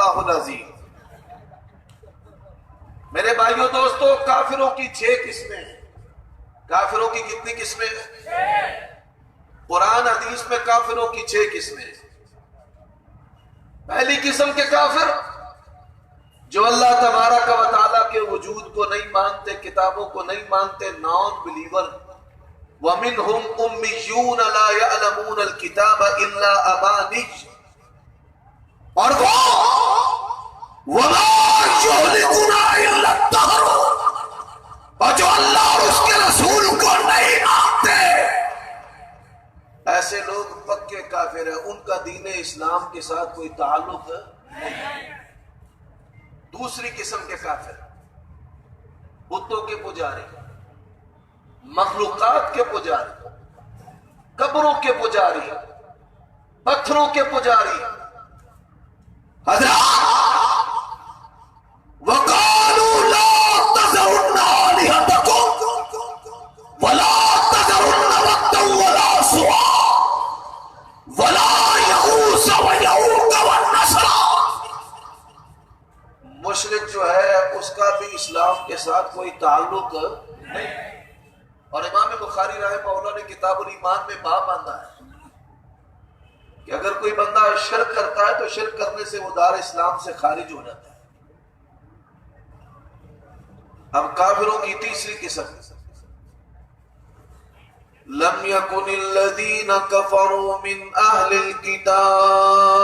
اللہ العظیم۔ میرے بھائیوں دوستو، کافروں کی 6 قسمیں ہیں۔ کافروں کی کتنی قسمیں ہیں؟ قرآن حدیث میں کافروں کی 6 قسمیں ہیں۔ پہلی قسم کے کافر جو اللہ تبارک و تعالیٰ کے وجود کو نہیں مانتے، کتابوں کو نہیں مانتے، نان بلیور۔ وَمِنْهُمْ أُمِّيُّونَ لَا يَعْلَمُونَ الْكِتَابَ إِلَّا أَمَانِيَّ، اور وہ وَمَا يُهْلِكُنَا إِلَّا الدَّهْرُ، اور جو اللہ اور اس کے رسول کو نہیں مانتے، ایسے لوگ پکے کافر ہیں، ان کا دین اسلام کے ساتھ کوئی تعلق نہیں۔ دوسری قسم کے کافر بتوں کے پجاری، مخلوقات کے پجاری، قبروں کے پجاری، پتھروں کے پجاری۔ حضرات وَقَالُوا لَا تَذَرُنَّ آلِهَتَكُمْ وَلَا تَذَرُنَّ وَدًّا وَلَا سُوَاعًا وَلَا يَغُوثَ وَيَعُوقَ وَالنَّسْرَ۔ مشرک جو ہے اس کا بھی اسلام کے ساتھ کوئی تعلق نہیں۔ اور امام بخاری رحمہ اللہ نے کتاب الایمان میں باب باندھا ہے کہ اگر کوئی بندہ شرک کرتا ہے تو شرک کرنے سے وہ دار اسلام سے خارج ہو جاتا ہے۔ اب کافروں کی تیسری قسم، لم يكن الذين كفروا من اهل الكتاب۔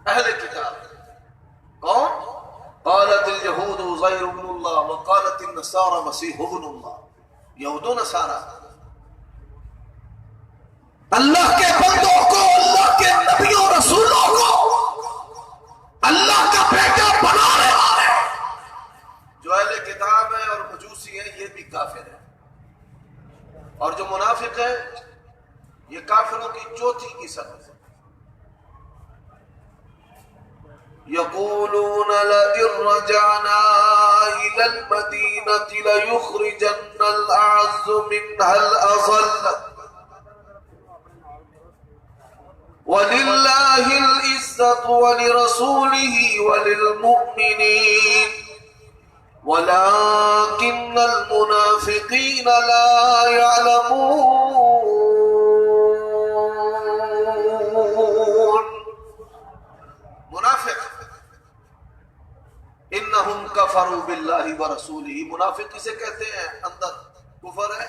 اہل کتاب کون؟ قالت اليهود عزير ابن الله وقالت النصارى مسيح ابن الله۔ یہود و نصارہ اللہ کے بندوں کو، اللہ کے نبیوں رسولوں کو اللہ کا بیٹا بنانے والے جو اہل کتاب ہے اور مجوسی ہیں، یہ بھی کافر ہیں۔ اور جو منافق ہے، یہ کافروں کی چوتھی قسم ہے۔ يقولون لئن رجعنا إلى المدينة ليخرجن الأعز منها الأذل ولله العزة ولرسوله وللمؤمنين ولكن المنافقين لا يعلمون۔ منافق انہم کفروا باللہ ورسولہ، منافق کسے کہتے ہیں؟ اندر کفر ہے،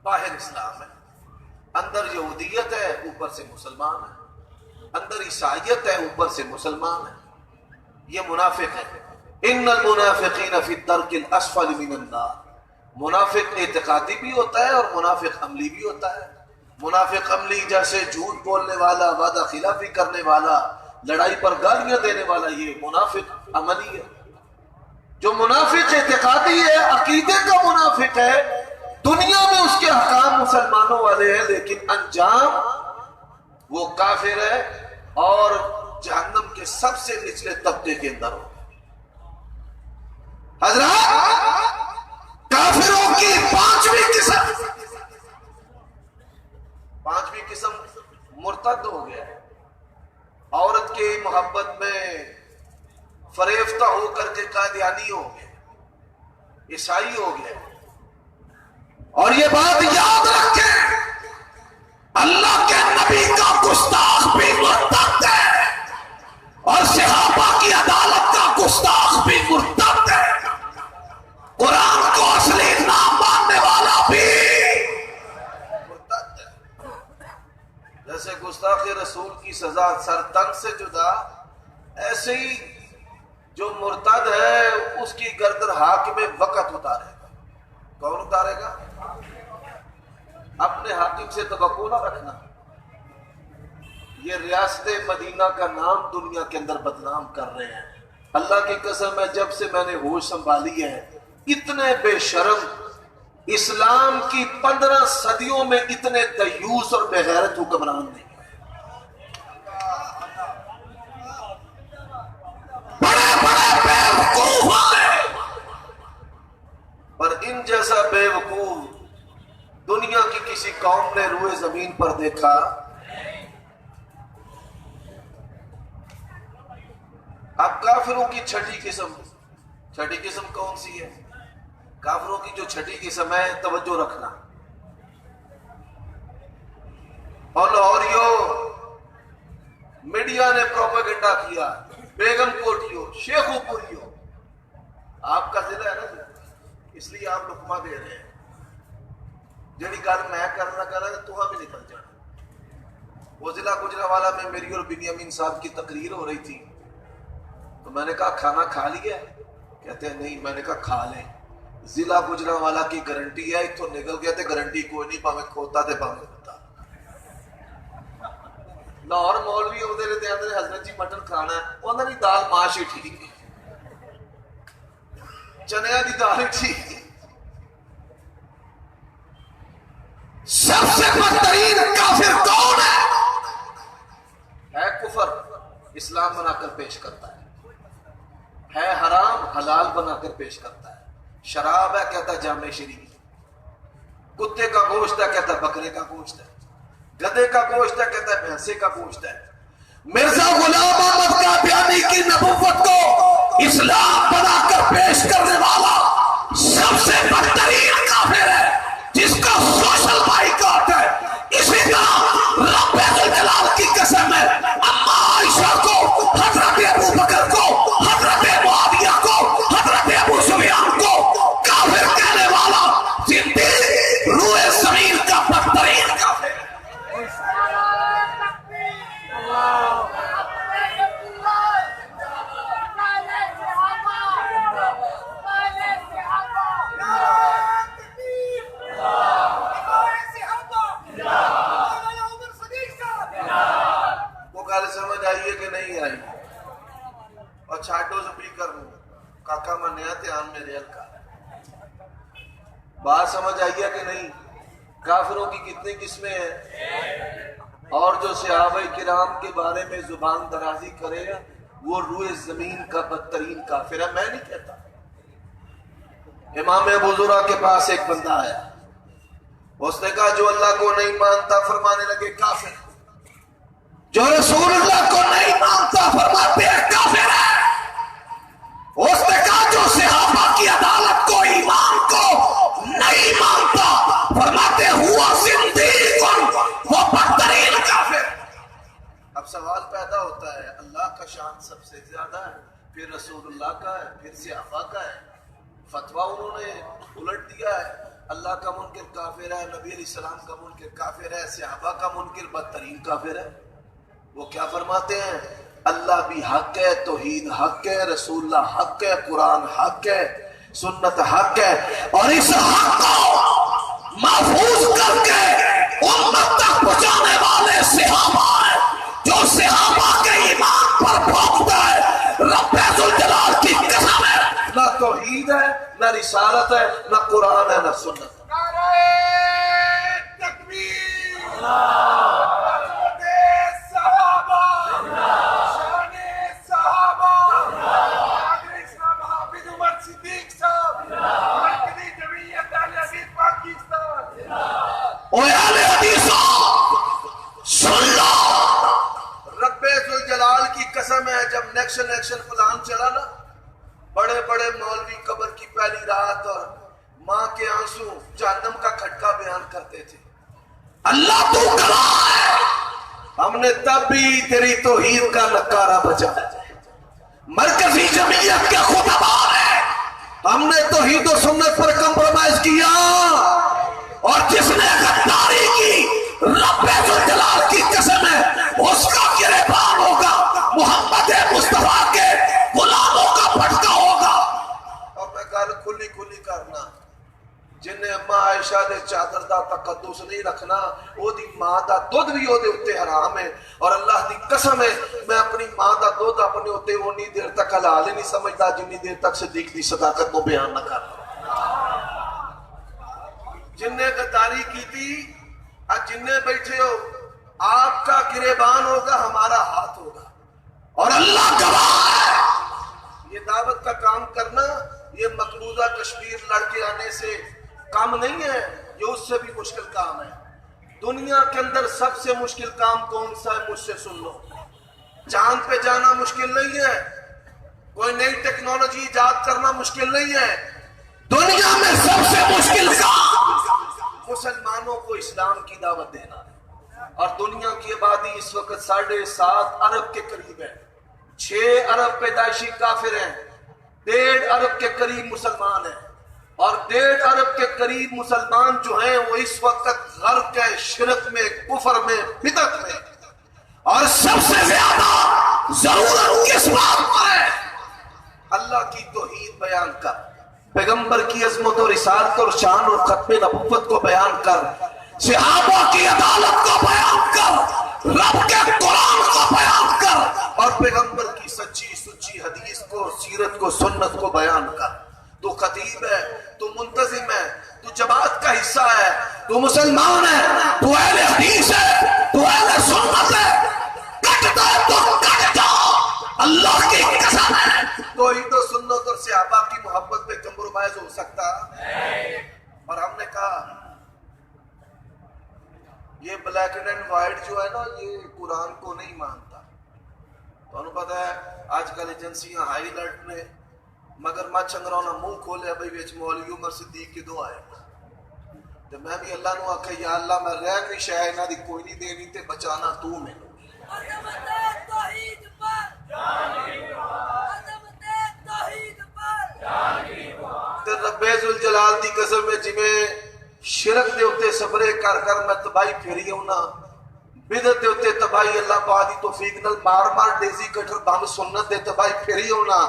باہر اسلام ہے، اندر یہودیت ہے، اوپر سے مسلمان ہے، اندر عیسائیت ہے، اوپر سے مسلمان ہے، یہ منافق ہے۔ ان المنافقین فی الدرک الاسفل من النار، منافق اعتقادی بھی ہوتا ہے اور منافق عملی بھی ہوتا ہے۔ منافق عملی جیسے جھوٹ بولنے والا، وعدہ خلافی کرنے والا، لڑائی پر گالیاں دینے والا، یہ منافق عملی ہے۔ جو منافق اعتقادی ہے، عقیدے کا منافق ہے، دنیا میں اس کے حکام مسلمانوں والے ہیں لیکن انجام وہ کافر ہے اور جہنم کے سب سے نچلے طبقے کے اندر ہو۔ حضرات کافروں کی پانچویں قسم مرتد ہو گیا ہے، عورت کی محبت میں فریفتہ ہو کر کے قادیانی ہو گئے، عیسائی ہو گئے۔ اور یہ بات یاد رکھیں، اللہ کے نبی کا گستاخ بھی مرتد ہے اور صحابہ کی عدالت کا گستاخ بھی مرتد ہے، قرآن کو اصلی نام ماننے والا بھی مرتد ہے۔ جیسے گستاخ رسول کی سزا سر تن سے جدا، ایسے ہی جو مرتد ہے اس کی گردن حاکم وقت اتارے گا۔ کون اتارے گا؟ اپنے حاکم سے توقع نہ رکھنا۔ یہ ریاست مدینہ کا نام دنیا کے اندر بدنام کر رہے ہیں۔ اللہ کی قسم ہے، جب سے میں نے ہوش سنبھالی ہے، اتنے بے شرم اسلام کی 15 صدیوں میں اتنے دیوس اور بے غیرت حکمران نہیں۔ بڑے بڑے بے وقوف ہیں، پر ان جیسا بے وقوف دنیا کی کسی قوم نے روئے زمین پر دیکھا۔ اب کافروں کی چھٹی قسم کون سی ہے؟ کافروں کی جو چھٹی قسم ہے، توجہ رکھنا، اور لاہوریوں میڈیا نے پروپیگنڈا کیا، بیگم کوٹیوں، شیخو پوریوں، آپ کا ضلع ہے نا، اس لیے آپ لقمہ دے رہے ہیں، جڑی گل میں کرنا تو ہم بھی نکل جانا۔ وہ ضلع گجرانوالہ میں میری اور بنیامین صاحب کی تقریر ہو رہی تھی، تو میں نے کہا کھانا کھا لیا؟ کہتے ہیں نہیں۔ میں نے کہا کھا لیں، ضلع گجرانوالہ کی گارنٹی ہے، اتوں نکل گیا تے گارنٹی کوئی نہیں، پاویں کھوتا تے پاویں ہوتا۔ لاہور مولوی آتے رہتے ہیں، حضرت جی مٹن کھانا ہے، انہوں نے دال ماش ہی ٹھیک ہے، چنیا دی دال ٹھیک ہے۔ سب سے بدترین کافر کون ہے کفر، اسلام بنا کر پیش کرتا ہے حرام حلال بنا کر پیش کرتا ہے، شراب ہے کہتا ہے جامع شریف، کتے کا گوشت ہے کہتا ہے بکرے کا گوشت ہے، گدے کا گوشت ہے کہتا ہے بھینسے کا گوشت ہے۔ مرزا غلام احمد قادیانی کی نبوت کو اسلام بنا کر پیش کرنے والا سب سے بدترین کافر ہے، جس کا سوشل بائیکاٹ ہے۔ اسی طرح رب ذوالجلال کی قسم ہے، اما عائشہ کو، حضرت ابو بکر کو، حضرت معاویہ کو، حضرت ابو سفیان کو کافر کہنے والا زندگی روئے زمین کا بدترین کافر ہے۔ سمجھ آئیے کہ نہیں آئی؟ اور چھاٹو سے بھی کر لوں کاکا منیا دھیان میرے ہلکا، بات سمجھ آئیے کہ نہیں؟ کافروں کی کتنی قسمیں ہیں، اور جو صحابہ کرام کے بارے میں زبان درازی کرے گا وہ روئے زمین کا بدترین کافر ہے۔ میں نہیں کہتا۔ امام ابو زرع کے پاس ایک بندہ آیا، اس نے کہا جو اللہ کو نہیں مانتا، فرمانے لگے کافر، جو رسول اللہ کو نہیں مانتا فرماتے ہیں کافر ہے۔ اس نے کہا جو صحابہ کی عدالت کو، ایمان کو نہیں مانتا، فرماتے ہوا زندیق، وہ بدترین کافر۔ اب سوال پیدا ہوتا ہے، اللہ کا شان سب سے زیادہ ہے، پھر رسول اللہ کا ہے، پھر صحابہ کا ہے، فتویٰ انہوں نے الٹ دیا ہے، اللہ کا منکر کافر ہے، نبی علیہ السلام کا منکر کافر ہے، صحابہ کا منکر بدترین کافر ہے۔ وہ کیا فرماتے ہیں؟ اللہ بھی حق ہے، توحید حق ہے، رسول اللہ حق ہے، قرآن حق ہے، سنت حق ہے، اور اس حق کو محفوظ کر کے امت تک پہنچانے والے صحابہ ہیں۔ جو صحابہ کے ایمان پر بھونکتا ہے، رب ذوالجلال کی قسم ہے، نہ توحید ہے، نہ رسالت ہے، نہ قرآن ہے، نہ سنت۔ نعرہ تکبیر، قسم ہے جب نیکشن پلان چلا نا، بڑے بڑے مولوی قبر کی پہلی رات اور ماں کے آنسو جہنم کا کھٹکا بیان کرتے تھے، اللہ تو گواہ ہے ہم نے تب بھی تیری توحید کا نکارہ بجا، مرکزی جمعیت کے خطبہ ہے، ہم نے توحید و سنت پر کمپرومائز کیا، اور جس نے غداری کی رب ذوالجلال کی قسم ہے اس کا گریبان ہوگا، محمد مصطفیٰ کے غلاموں کا پھٹکا ہوگا۔ اور میں گل کھلی کھلی کرنا، جنہیں اماں عائشہ دے چادر دا تقدس نہیں رکھنا، او دی ماں دا دودھ بھی او دے اتے حرام ہے، اور اللہ دی قسم ہے میں اپنی ماں دا دودھ اپنے اتے اونی دیر تک حلال نہیں سمجھتا جنی دیر تک صدیق دی صداقت کو بیان نہ کرنا۔ جن نے غداری کی تھی، آج جن نے بیٹھے ہو، آپ کا گریبان ہوگا، ہمارا ہاتھ ہوگا، اور اللہ گواہ ہے۔ یہ دعوت کا کام کرنا یہ مقبوضہ کشمیر لڑ کے آنے سے کام نہیں ہے، یہ اس سے بھی مشکل کام ہے۔ دنیا کے اندر سب سے مشکل کام کون سا ہے؟ مجھ سے سن لو، چاند پہ جانا مشکل نہیں ہے، کوئی نئی ٹیکنالوجی ایجاد کرنا مشکل نہیں ہے. دنیا میں سب سے مشکل کام مسلمانوں کو اسلام کی دعوت دینا ہے. اور دنیا کی آبادی اس وقت 7.5 ارب کے قریب ہے. 6 ارب پیدائشی کافر ہیں, 1.5 ارب کے قریب مسلمان ہیں. اور 1.5 ارب کے قریب مسلمان جو ہیں وہ اس وقت غرق ہے شرک میں, کفر میں, بدعت میں. اور سب سے زیادہ ضرورت کس بات پر ہے؟ اللہ کی توحید بیان کر, پیغمبر کی عظمت اور رسالت اور شان اور ختم نبوت کو بیان کر, صحابہ کی عدالت کو بیان کر, رب کے قرآن کو بیان کر, اور پیغمبر کی سچی سچی حدیث کو, سیرت کو, سنت کو بیان کر. تو خطیب ہے, تو منتظم ہے, تو جماعت کا حصہ ہے, تو مسلمان ہے, تو اہل حدیث ہے, تو اہل سنت ہے, کٹتا ہے تو کٹ جاؤ. اللہ کی قسم ہے توحید و سنت اور صحابہ کی محبت پہ کمپرومائز ہو سکتا ہے؟ اور ہم نے کہا یہ بلیک اینڈ وائٹ جو ہے نا, یہ قرآن کو نہیں مانتا. تو انہوں پتا ہے آج کل ایجنسیاں ہائی الرٹ میں, مگر ماں چنگرونا منہ کھولے بھائی ویچ مولوی عمر صدیق کی دعا ہے. تو میں بھی اللہ نو آکھے یا اللہ میں غیر نہیں شاہ نہ دی کوئی نہیں دینی تے بچانا تو میں نو. تے رب ذوالجلال دی قسم ہے جویں شرک دے اوتے صبرے کر کر میں تباہی پھیری ہونا, بدعت دے اوتے تباہی اللہ پاک دی توفیق نال مار مار ڈیزی کٹر بم سنت دے تباہی پھیری ہونا.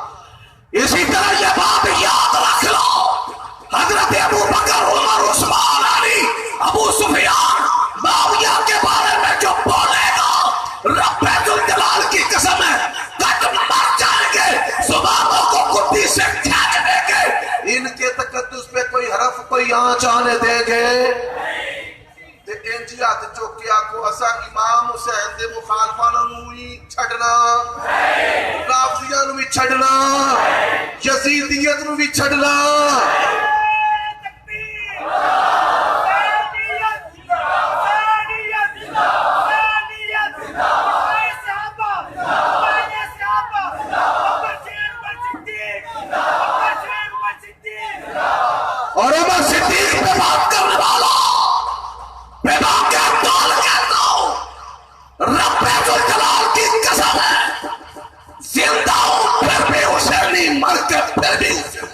اسی طرح یہ بات یاد رکھ لو, حضرت ابو بکر, عمر, عثمان, علی, ابو سفیان, معاویہ کے بارے میں جو بولے گا رب ذوالجلال کی قسم ہے کٹ مر جائیں گے, زبانوں کو کتی سے کھینچ دیں گے, ان کے تقدس پہ کوئی حرف کوئی آنچ آنے دیں گے. انجی ہاتھ چوکے آکو اسا امام حسین دے مخالفانوں نو ہی چھڑنا, رافضیاں نو بھی چھڑنا, یزیدیت نو بھی چھڑنا. اور عمر صدیق پہ بات کرنے والا پیغام کے اقبال کہتا ہوں, رب ذوالجلال کی قسم ہے زندہ ہوں پھر بھی حسینی, مر کے پھر بھی حسینی.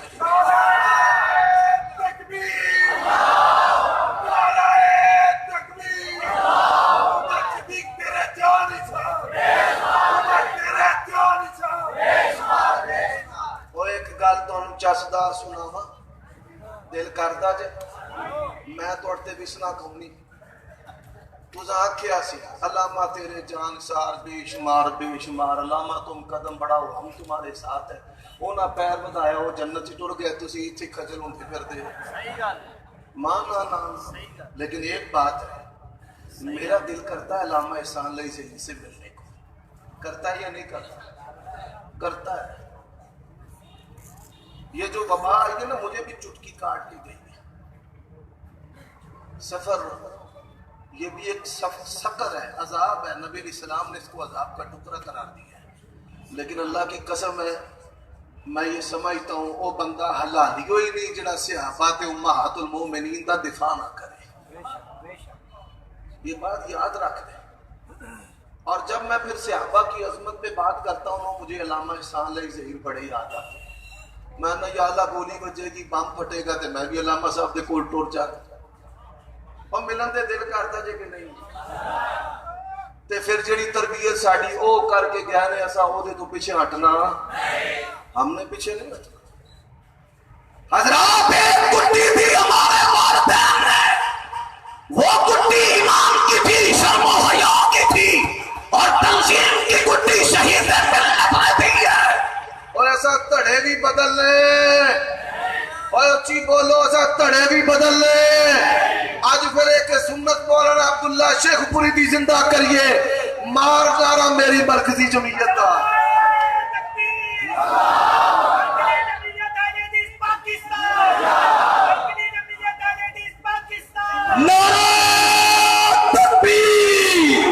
وہ ایک گل تو چسدار سناوا, دل کردا جے میں توڑتے بھی سنا کھونی. تجھا آکھیا سی علامہ تیرے جان سار بے شمار بے شمار, علامہ تم قدم بڑھاؤ ہم تمہارے ساتھ ہیں. اونا پیر بدایا وہ جنت سے ٹر گئے, تسی اتھے کھجل ہوندے پھر دے مانا نا. لیکن ایک بات ہے, میرا دل کرتا ہے علامہ احسان اللہ زہیر سے ملنے کو. کرتا ہے یا نہیں کرتا؟ کرتا ہے. یہ جو وبا آئی ہے نا مجھے بھی چٹکی کاٹ کے گئی ہے. سفر یہ بھی ایک سقر ہے, عذاب ہے. نبی علیہ السلام نے اس کو عذاب کا ٹکڑا قرار دیا ہے. لیکن اللہ کی قسم ہے میں یہ سمجھتا ہوں وہ بندہ حلالیو ہی نہیں جڑا صحابات امہات المومنین دا دفاع نہ کرے. یہ بات یاد رکھ دیں. اور جب میں پھر صحابہ کی عظمت پہ بات کرتا ہوں مجھے علامہ احسان اللہ زہیر بڑے یاد آتے ہیں. میں نہ یا اللہ گولی بجے گی, بم پھٹے گا تے میں بھی علامہ صاحب دے کول ٹر جاتا. اور ملن دے دل کرتا جے کہ نہیں, تے پھر جڑی تربیت ساڈی او کر کے گیا نے اسا او دے تو پیچھے ہٹنا, ہم نے پیچھے نہیں ہٹنا. حضرات ایک کٹی بھی ہمارے والدین ہے, وہ کٹی ایمان کی تھی, شرم و حیا کی تھی, اور تنظیم کی کٹی شہید ملت رہتی ہے. اور ایسا تڑے بھی بدل لیں, اور اچھی بولو ایسا تڑے بھی بدل لیں. آج پھر ایک سنت مولانا عبداللہ شیخ پوری دی زندہ کریے, مار دارا میری مرکزی جمعیت کا. نعرہ تکبیر,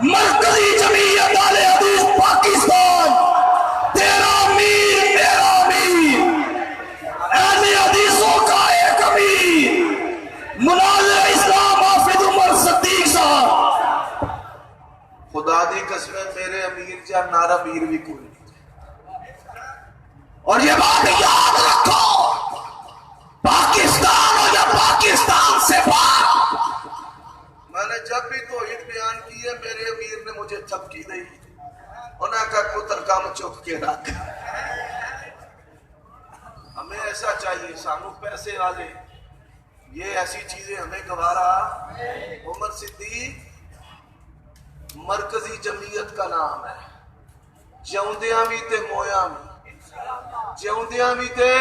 مرکزی جمعیت والے حدیث پاکستان, 13 خدا دی قسم میرے امیر جا نارا میر بھی کوئی نہیں. اور یہ بات یاد رکھو، پاکستان ہو یا پاکستان سے باہر، میں نے جب بھی توحید بیان کی ہے میرے امیر نے مجھے تھپکی دی، انہوں نے کہا پتر کام چک کے رکھ. ہمیں ایسا چاہیے، سانو پیسے والے یہ ایسی چیزیں ہمیں گوارا. عمر صدیق مرکزی جمعیت کا نام ہے، جیوندیاں بھی تے مویاں بھی، جیوندیاں بھی تے،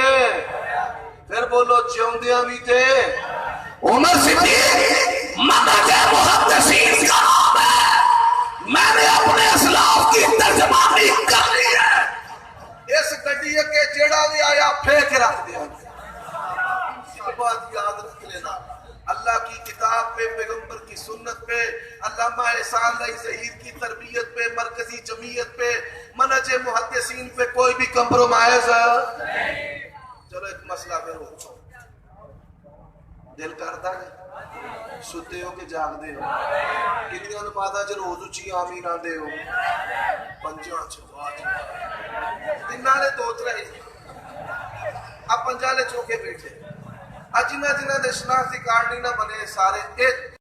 پھر بولو جیوندیاں بھی تے. عمر صدیق منہج محدثین کا نام ہے، میں نے اپنے اسلاف کی ترجمانی کر لی ہے. اس گڈی کے جیڑا بھی آیا پھینک رکھ دیا. یہ بات یاد رکھ لینا، اللہ کی کتاب پہ، پیغمبر کی سنت پہ، علامہ احسان علی ظہیر کی تربیت پہ، مرکزی جمعیت پہ، منہج محدثین پہ کوئی بھی کمپرومائز نہیں. چلو ایک مسئلہ پہ ہو، دل کرتا ہے ستے ہو کہ جاگ دے ہو؟ کتنی نمازاں چ روز اچھی آمین آندے ہو؟ پنجاں چ تنہاں نے دو ترے اب پنجالے چوکے بیٹھے، جنہ جنہ دے شناختی کارڈ نہیں نہ بنے سارے ایک